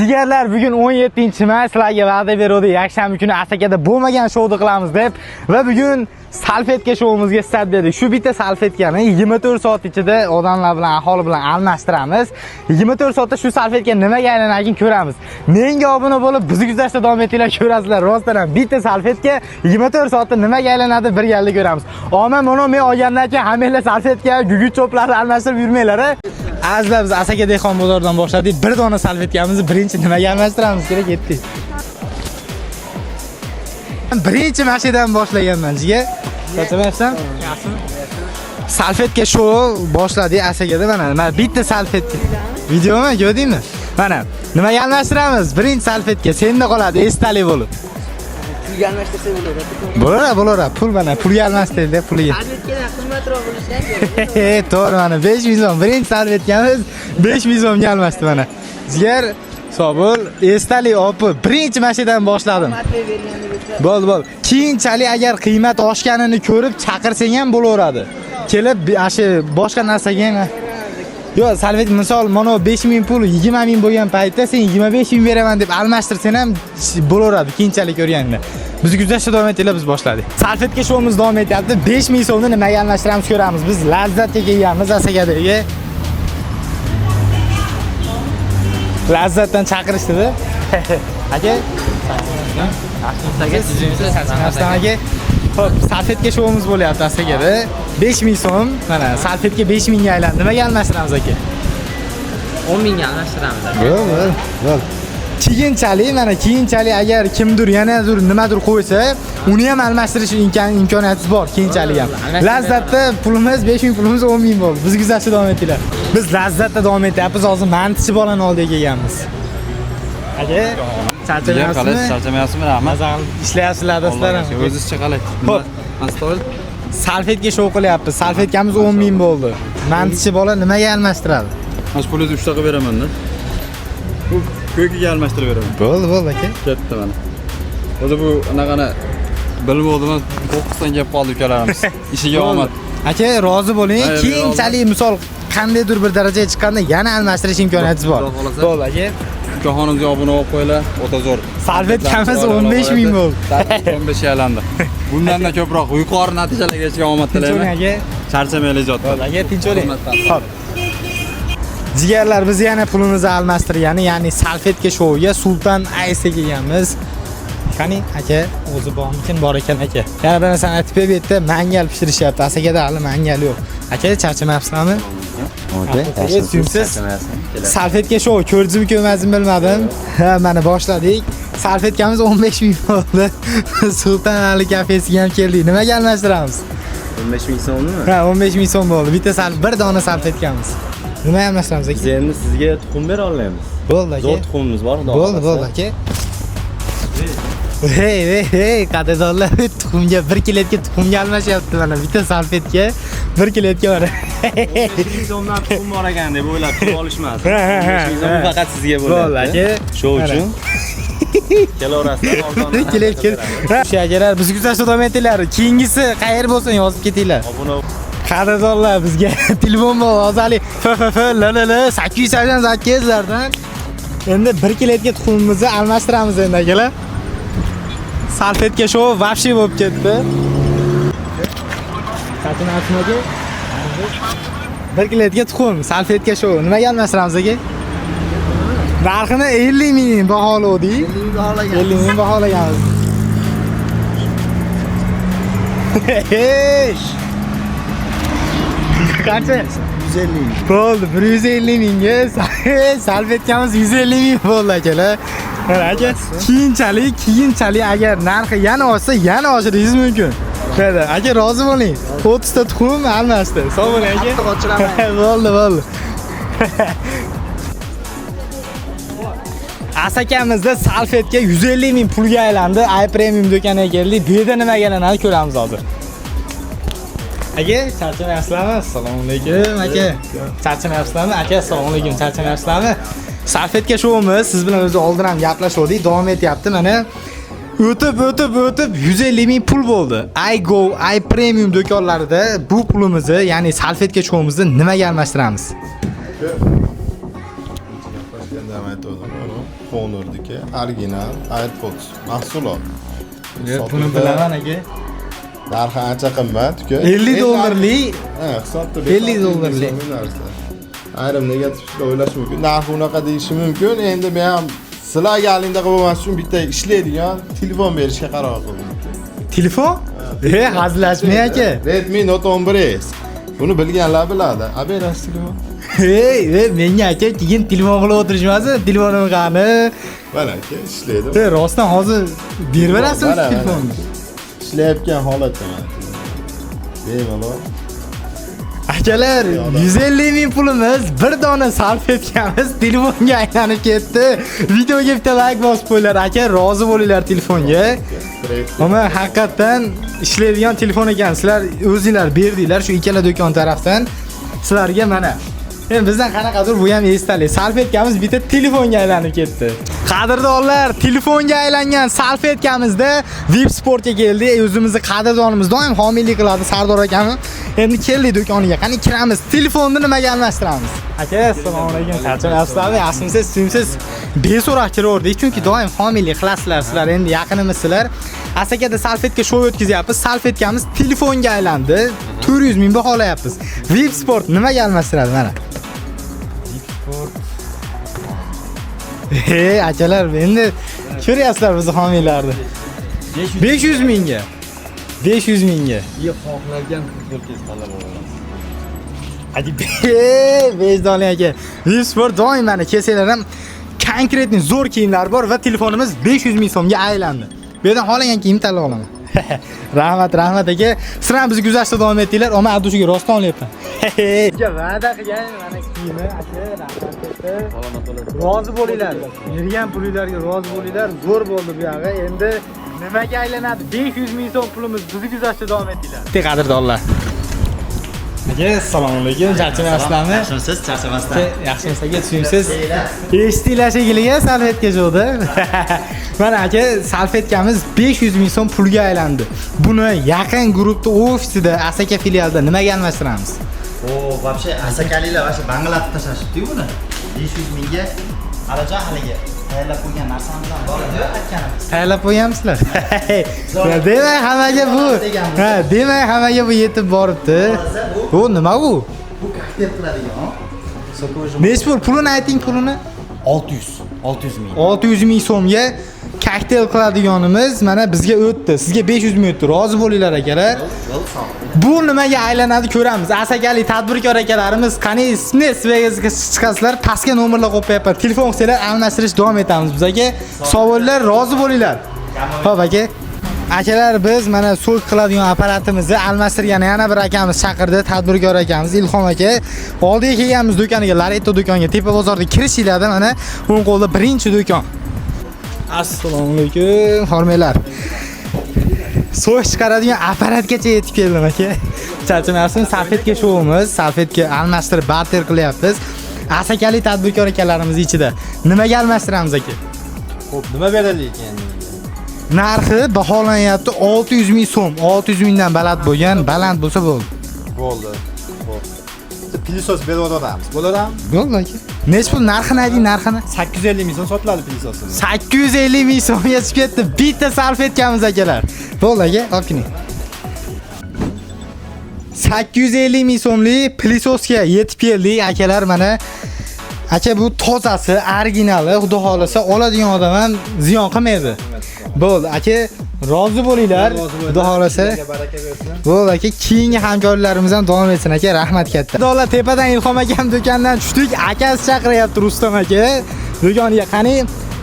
Jigarlar, bugun 17-may sizlarga va'da berdik. Yakshanba kuni Asakada bo'lmagan shou'ni qilamiz deb va bugun salfetka shou'imizga start berdik. Shu bitta salfetkani 24 soat ichida odamlar bilan, aholi bilan almashtiramiz. 24 soatda shu salfetka nimaga aylanarkin ko'ramiz. Menga obuna bo'lib, bizni kuzatishda davom etinglar, ko'rasizlar. Rostdan ham bitta salfetka 24 soatda nimaga aylanadi birgalikda ko'ramiz. Omma mana men olgandan keyin hammanglar salfetka, gugurt cho'plarni almashtirib yurmanglar. Azizlar, biz Asaka dehqon bozoridan boshladik. Bir dona salfetkamizni birinchi nimaga almashtiramiz kerak ketdik. Birinchi mashinadan boshlaganman jiga. Chachamayapsan? Salfetka shou boshladik Asakada mana bitta salfetka. Videomi ko'rdingmi? Mana nimaga almashtiramiz? Birinchi salfetka senda qoladi, esdalik bo'lib. Pulga almashtirsa bo'ladi. Bo'laveradi. Pul mana pulga almashtirdik, pulga. Salfetkada qimmatroq bo'lishi kerak. To'g'ri, mana 500 so'm. Birinchi salfetkamiz 500 so'mga almashdi mana. Jigar Sobul, esdalik opi, birinchi mashinadan boshladim. Bo'l. Keyinchalik agar qiymat oshganini ko'rib chaqirsang ham bo'laveradi. Kelib ashi boshqa narsaga ham. Yo'q, salfet misol mana 5000 pul 20000 bo'lgan paytda sen 25000 beraman deb almashtirsang ham bo'laveradi keyinchalik ko'rganda. Biz kuzatishda davom etinglar, biz boshladik. Salfetka shou'imiz davom etyapti. 5000 so'mni nimaga almashtiramiz ko'ramiz. Biz lazzatga kelganmiz Asakadagi. Lazzatdan chaqirishdi-da. Aka, aka. Xo'p, salfetka shou'imiz bo'lyapti Asakada. 5000 so'm, mana salfetka 5000 ga aylandi. Nimaga almashtiramiz aka? 10000 ga almashtiramiz. Bo'l. Keyinchalik agar kimdir yanadir nimadir qo'ysa, uni ham almashtirish imkoniyati bor keyinchalik ham. Lazzatda pulimiz 5000 pulimiz 10000 bo'ldi. Biz kuzatishda davom etinglar. Biz lazzatda davom etyapmiz. Hozir mantichi bolani oldiga kelganmiz. Aka, charchamayapsizmi? Charchamayapsizmi? Rahmat. Ishlayapsizlar do'stlarim. O'zizcha qalay? Xo'p. Astol. Salfetka shou qilyapti. Salfetkamiz 10000 bo'ldi. Mantichi bola nimaga almashtiradi? Mana shu pulni 3 taqa beraman-da. Bu ko'kiga almashtirib beraman. Bo'ldi aka. Ketdi mana. O'zi bu anaqani bilmovdim, qo'qqisdan kelib qoldi ukalarimiz. Ishiga omad. Aka, rozi bo'ling. Keyinchalik misol qandaydir bir darajaga chiqqanda yana almashtirish imkoniyati bor. Bo'ldi aka. Ukaxonimizga obuna olib qo'yinglar, o'ta zo'r. Salfetkamiz 15000 bo'ldi. 15 ga aylandi. Bundan-da ko'proq yuqori natijalarga erishishga omad tilayman. Aka, Charchamaylik ijodda. Aka, tinch bo'ling. Xo'p. Jigarlar, biz yana pulimizni almashtirgani, ya'ni salfetka shouga Sultan Aysa kelganmiz. Qani aka, o'zi bormikin? Bor ekan aka. Yana bir narsani aytib berdi, mangal pishirishyapti. Asakada hali mangal yo'q. Aka, charchamayapsizmi? Salfetka shou ko'rdingizmi, ko'rmaysizmi bilmadim. Ha, mana boshladik. Salfetkamiz 15000 bo'ldi. Sultan Ali kafesiga ham keldik. Nimaga almashtiramiz? 15000 so'mmi? Ha, 15000 so'm bo'ldi. Bitta bir dona salfetkamiz. Nima almashtiramiz aka? Endi sizga tuxum bera olmaymiz. Bo'ldi aka. Zo'r tuxumimiz bor, xudo Bo'ldi aka. Hey, qadrdonlar, tuxumga 1 kiloga tuxumga almashyapti mana. Bitta salfetka 1 kiloga bor. 15000 so'mdan tuxum bor ekan deb o'ylab turib olishmas. 15000 so'm faqat sizga bo'ladi. Bo'ldi aka. Shu uchun kelaverasizlar, arzon. Shu akalar, biz kuzatishda davom etinglar. Keyingisi qayer bo'lsin yozib ketinglar. Obuna qadrdonlar, bizga telefon bor, hozirlik FFF 888 lardan. Endi 1 kiloga tuxumimizni almashtiramiz endi akalar. Salfetka shou vobshe bo'lib ketdi. Qatnashmoq aka. 1 kiloga tuxum, salfetka shou. Nimaga almashtiramiz aka? Narxini 50 ming baholadi. 50 ming baholaganmiz. Qancha? 150 ming. Bo'ldi, 150 mingga salfetkamiz 150 ming bo'ldi akalar. Aka, keyinchalik agar narxi yana oshsa, yana oshirishingiz mumkin. Dedi, aka rozi bo'ling. 30 ta tuxum almashdi. Sog' bo'ling aka. Bo'ldi. Asakamizda salfetka 150 ming pulga aylandi. iPremium do'koniga keldik. Bu yerda nima aylanadi ko'ramiz hozir. Aka, charchamayapsizlarmi? Assalomu alaykum aka. Charchamayapsizlarmi? Aka, assalomu alaykum. Charchamayapsizlarmi? Salfetka shou'imiz siz bilan o'zi oldin ham gaplashdik, davom etyapti. Mana o'tib 150 ming pul bo'ldi. iGo, iPremium do'konlarida bu pulimizni, ya'ni salfetka shou'imizni nimaga almashtiramiz? Honor'daki original iPod mahsulot. Buni bilaman aka. Narxi ancha qimmat uka. 50 dollarlik. Ha, hisobda 50 dollarlik. Ayrim negativlar o'ylash mumkin. Narxi unaqa deyishi mumkin. Endi men ham sizlarga alingda qilib olmas uchun bitta ishlaydigan telefon berishga qaror qildim. Telefon? Hazillashmang aka. Redmi Note 11s. Buni bilganlar biladi. Aberasiz telefon. Hey, menga aka keyin telefon qilib o'tirishmasin. Telefonim qani? Mana aka ishlaydi. Rostdan hozir berib berasizmi telefonni? Ishlayotgan holatda mana. Bemalol. Akalar, 150 ming pulimiz, bir dona salfetkamiz telefonga aylanib ketdi. Videoga bitta like bosib qo'yinglar aka, rozi bo'linglar telefonga. Ammo haqiqatan ishlaydigan telefon ekan. Sizlar o'zingizlar berdinglar shu ikkala do'kon tarafdan. Sizlarga mana. Endi bizdan qanaqadir bu ham esdalik. Salfetkamiz bitta telefonga aylanib ketdi. Qadrdonlar, telefonga aylangan salfetkamizda VIP Sportga keldi. O'zimizni qadrdonimiz doim homiylik qiladi Sardor akamiz. Endi keldik do'koniga. Qani kiramiz. Telefonni nimaga almashtiramiz? Aka, assalomu alaykum. Charchamayapsizlarmi? Yaxshimisiz? Suyimsiz? Beso'roq kiraverdik, chunki doim homiylik qilasizlar. Sizlar endi yaqinimizsizlar. Asakada salfetka show o'tkazyapmiz. Salfetkamiz telefonga aylandi. 400 ming baholayapmiz. VIP Sport nimaga almashtiradi mana? Akalar, endi ko'ryapsizlar bizni homiylarni. 500 mingga. 500 mingga. Xohlagan futbolkasi tanlab olamiz. Hadi bezdon aka. VIP Sport doim mana kelsanglar ham konkretni zo'r kiyimlar bor va telefonimiz 500 ming so'mga aylandi. Bu yerdan xohlagan kiyim tanlab olaman. Rahmat aka. Siz ham bizni kuzatishda davom etinglar. Omad adushiga rostdan olyapman. Aka va'da qilgan mana kiyimi aka, rahmat. Rozi bo'linglar. Bergan pulinglarga rozi bo'linglar. Zo'r bo'ldi bu yog'i. Endi nimaga aylanadi? 500 ming so'm pulimiz bizni kuzatishda davom etinglar. Qadrdonlar. Aka, assalomu alaykum. Charchamayapsizlarmi? Yaxshimisiz? Charchamasdan. Yaxshimisiz aka, suyimsiz. Eshitdinglar shekilli salfetka jo'da. Mana aka, salfetkamiz 500 ming so'm pulga aylandi. Buni yaqin guruhda ofisida, Asaka filialida nimaga almashtiramiz? Вообще asakaliklar vasha banglatib tashlashibdi buni. 500 mingga alajon haliga tayyorlab qo'ygan narsamiz ham bor edi aytganimiz. Tayyorlab qo'yamsizlar. Demak, hammaga bu. Ha, demak, hammaga bu yetib boribdi. Bu nima bu? Bu kokteyl qiladigan. Meshpur pulini ayting, pulini. 600 ming. 600 ming so'mga kokteyl qiladiganimiz mana bizga o'tdi. Sizga 500 ming o'tdi. Rozi bo'linglar akalar. Bu nimaga aylanadi ko'ramiz. Asakalik tadbirkor akalarimiz qani Svegazga chiqasizlar, pastga nomerlar qo'yapman. Telefon qilsanglar almashtirish davom etamiz biz aka. Sog' bo'linglar, rozi bo'linglar. Xo'p aka. Akalar, biz mana so'k qiladigan apparatimizni almashtirgan yana bir akamiz chaqirdi, tadbirkor akamiz Ilhom aka. Oldiga kelganmiz do'koniga, Lareto do'koniga, Tepa bozorda kirishinglarda mana o'ng qo'lda birinchi do'kon. Assalomu alaykum, hormaylar. So'y chiqaradigan apparatgacha yetib keldim aka. Charchamayapsizmi? Salfetka showimiz, salfetka almashtirib barter qilyapmiz. Asakalik tadbirkor akalarimiz ichida. Nimaga almashtiramiz aka? Xo'p, nima beradi ekan? Narxi baholanyapti 600 ming so'm. 600 mingdan baland bo'lgan, baland bo'lsa bo'ldi. Bo'ldi. Xo'p. Pilisos berib o'tamiz. Bo'ladimi? Bo'ldi aka. Nech pul narxini ayting, narxini? 850 ming so'm sotiladi pilisosi. 850 ming so'mga chiqib ketdi. Bitta salfetkamiz akalar. Bo'ldi aka, olib 850 ming so'mlik pilisosga yetib keldik akalar mana. Aka bu tozasi, originali, xudo xolasa oladigan odam ham ziyon qilmaydi. Bo'ldi aka, rozi bo'linglar. Xudo xolasa. Bo'ldi aka, keyingi hamkorlarimiz ham davom etsin aka, rahmat katta. Xudolar tepadan Ilhom akam do'kondan tushdik. Akasi chaqiryapti Rustam aka. Do'koniga qani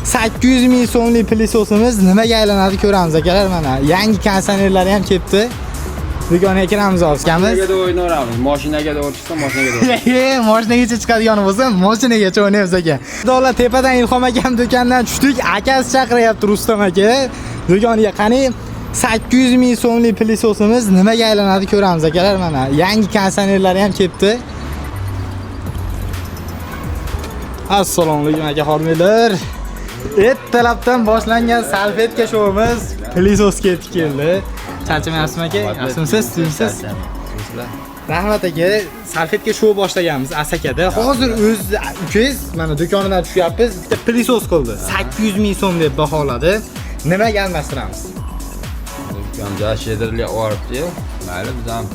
800 ming so'mlik pilisosimiz nimaga aylanadi ko'ramiz akalar mana. Yangi konditsionerlari ham kelibdi. Do'konga kiramiz hozirgami? Mashinaga o'ynaveramiz. Mashinaga o'rtishsa mashinaga. Mashinagacha chiqadigan bo'lsa, mashinagacha o'ynaymiz aka. Xudolar tepadan Ilhom akam do'kondan tushdik. Akasi chaqiryapti Rustam aka. Do'koniga qani 800 ming so'mlik pilisosimiz nimaga aylanadi ko'ramiz akalar mana. Yangi konditsionerlari ham kelibdi. Assalomu alaykum aka, hormaylar. Ertalabdan boshlangan salfetka showimiz pilisosga yetib keldi. Charchamayapsizmi aka? Yaxshimisiz? Suyimsiz? Rahmat aka, salfetka shou boshlaganmiz Asakada. Hozir o'z ukangiz mana do'konidan tushyapmiz. Bitta pilisos qildi. 800 ming so'm deb baholadi. Nimaga almashtiramiz? Ukamja shederlik olibdi-yu. Mayli biz ham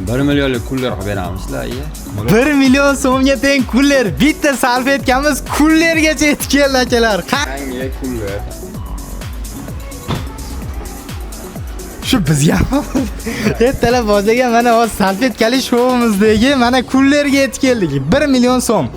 1 millionlik kullar qilib beramizlar, iya. 1 million so'mga teng kuller. Bitta salfetkamiz kullergacha yetib keldi akalar. Yangi kullar. Shu bizga ertalab boshlagan mana hozir salfetkali shouimizdagi mana kullerga yetib keldik. 1 million so'm.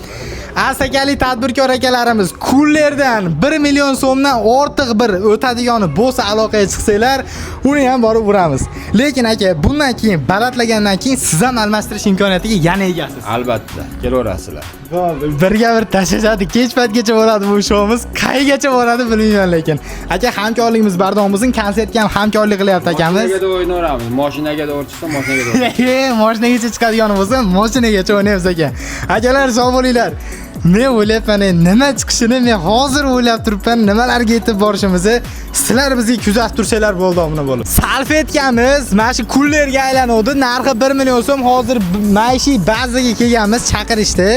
Asakali tadbirkor akalarimiz kullerdan 1 million so'mdan ortiq bir o'tadigani bo'lsa aloqaga chiqsanglar, uni ham borib uramiz. Lekin aka, bundan keyin balatlagandan keyin siz ham almashtirish imkoniyatiga yana egasiz. Albatta, kelaverasizlar. Bo'ldi. Birga bir tashashadi. Kech paytgacha bo'ladi bu shouimiz. Qaygacha boradi bilmayman lekin. Aka, hamkorligimiz bardavom bo'lsin. Konsertga ham hamkorlik qilyapti akamiz. Mashinaga o'ynaveramiz. Mashinaga o'rchisa, mashinaga o'rchisa. Mashinagacha chiqadigani bo'lsa, mashinagacha o'ynaymiz aka. Akalar, sog' bo'linglar. Men o'ylayapman, nima chiqishini men hozir o'ylab turibman, nimalarga yetib borishimizni sizlar bizga kuzatib tursanglar bo'ldi omna bo'lib. Salfetkamiz mana shu kullerga aylanadi. Narxi 1 million so'm. Hozir maishiy bazaga kelganmiz, chaqirishdi.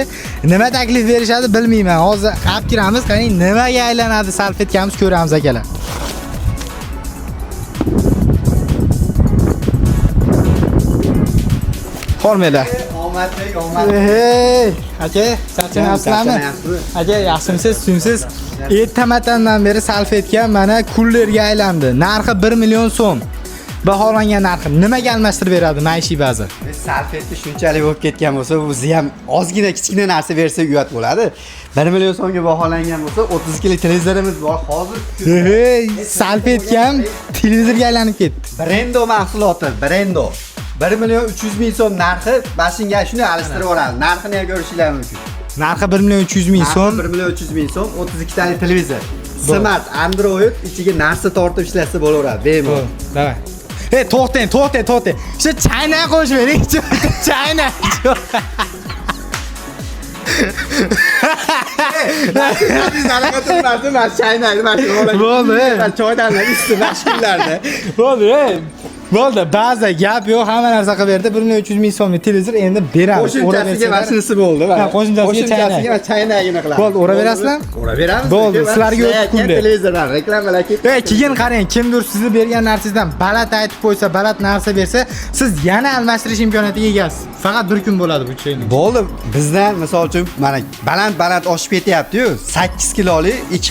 Nima taklif berishadi bilmayman. Hozir qilib kiramiz, qarang nimaga aylanadi salfetkamiz ko'ramiz akalar. Hormanglar. Omadlik, omad. Hey, aka, charchamayapsizlarmi? Aka, yaxshimisiz, suyimsiz? Ertamatandan beri salfetka mana kullerga aylandi. Narxi 1 million so'm. Baholangan narxi nimaga almashtirib beradi maishiy baza? Salfetni shunchalik bo'lib ketgan bo'lsa, o'zi ham ozgina kichkina narsa bersa uyat bo'ladi. 1 million so'mga baholangan bo'lsa, 32 lik televizorimiz bor hozir. Hey, salfetkam televizorga aylanib ketdi. Brendo mahsuloti, Brendo. 1 million 300 ming so'm narxi, bashinga shuni alishtirib olamiz. Narxini ham ko'rishingiz mumkin. Narxi 1 million 300 ming so'm. 1 million 300 ming so'm, 32 talik televizor. Smart Android ichiga narsa tortib ishlasa bo'laveradi, bemalol. Davay. Hey, to'xtang. Shu chaynak qo'shib bering. Chaynak. Bo'ldi, ba'zi gap yo'q, hamma narsa qilib berdi. 1 million 300 ming so'mlik televizor endi beramiz. Qo'shimchasiga mashinasi bo'ldi. Qo'shimchasiga va chaynagini qilamiz. Bo'ldi, uraverasizlar? Uraveramiz. Bo'ldi, sizlarga o'tib televizordan reklamalar ketdi. Keyin qarang, kimdir sizni bergan narsangizdan balat aytib qo'ysa, balat narsa bersa, siz yana almashtirish imkoniyatiga egasiz. Faqat bir kun bo'ladi bu chayni. Bo'ldi. Bizdan misol uchun mana baland oshib ketyapti-yu. 8 kilolik, ikki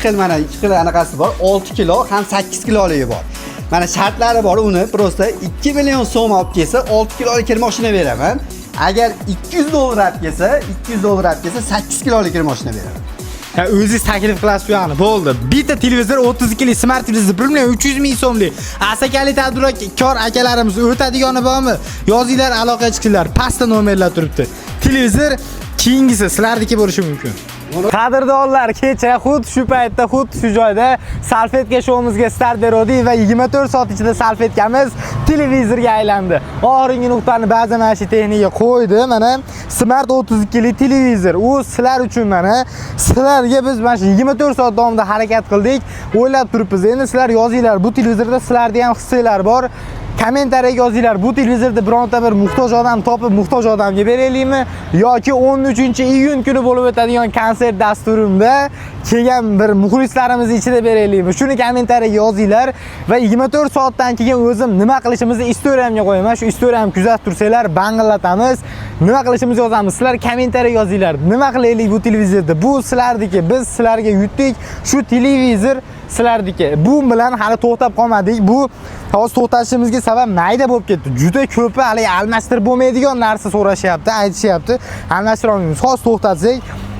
xil anaqasi bor. 6 kilo ham 8 kiloligi bor. Mana shartlari bor, uni prosta 2 million so'm olib kelsa 6 kilolik kir mashina beraman. Agar 200 dollar olib kelsa 8 kilolik kir mashina beraman. Ha, o'zingiz taklif qilasiz yo'qmi? Bo'ldi. Bitta televizor 32 lik smart televizor 1 million 300 ming so'mlik. Asakali tadbirkor akalarimiz o'tadigani bormi? Yozinglar, aloqaga chiqinglar. Pastda nomerlar turibdi. Televizor keyingisi sizlarniki bo'lishi mumkin. Qadrdonlar, kecha xuddi shu paytda, xuddi shu joyda salfetka shouimizga start berdik va 24 soat ichida salfetkamiz televizorga aylandi. Oxirgi nuqtani ba'zi mana shu texnika qo'ydi. Mana Smart 32 lik televizor. U sizlar uchun mana sizlarga biz mana shu 24 soat davomida harakat qildik. O'ylab turibmiz. Endi sizlar yozinglar, bu televizorda sizlarda ham hissanglar bor. Kommentariyaga yozinglar, bu televizorda bironta bir muhtoj odam topib muhtoj odamga beraylikmi yoki 13-iyun kuni bo'lib o'tadigan konsert dasturimda kelgan bir muxlislarimiz ichida beraylikmi? Shuni kommentariyaga yozinglar va 24 soatdan keyin o'zim nima qilishimizni istoriyamga qo'yaman. Shu istoriyamni kuzatib tursanglar, bang'illatamiz. Nima qilishimizni yozamiz. Sizlar kommentariyaga yozinglar. Nima qilaylik bu televizorda? Bu sizlardiki, biz sizlarga yutdik. Shu televizor sizlardiki. Bu bilan hali to'xtab qolmadik. Bu hozir to'xtashimizga sabab mayda bo'lib ketdi. Juda ko'pi hali almashtirib bo'lmaydigan narsa so'rashyapti, aytishyapti. Almashtira olmaymiz. Hozir to'xtatsak,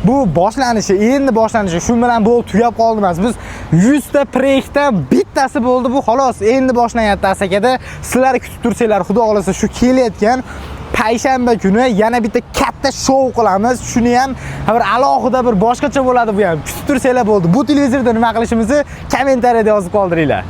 bu boshlanishi, endi boshlanishi shu bilan bo'lib tugab qoldi emas. Biz 100 ta proyektdan bittasi bo'ldi bu, xolos. Endi boshlanyapti Asakada. Sizlar kutib tursanglar, xudo xolasa shu kelayotgan payshanba kuni yana bitta katta shou qilamiz. Shuni ham bir alohida bir boshqacha bo'ladi bu ham. Kutib tursanglar bo'ldi. Bu televizorda nima qilishimizni kommentariyada yozib qoldiringlar.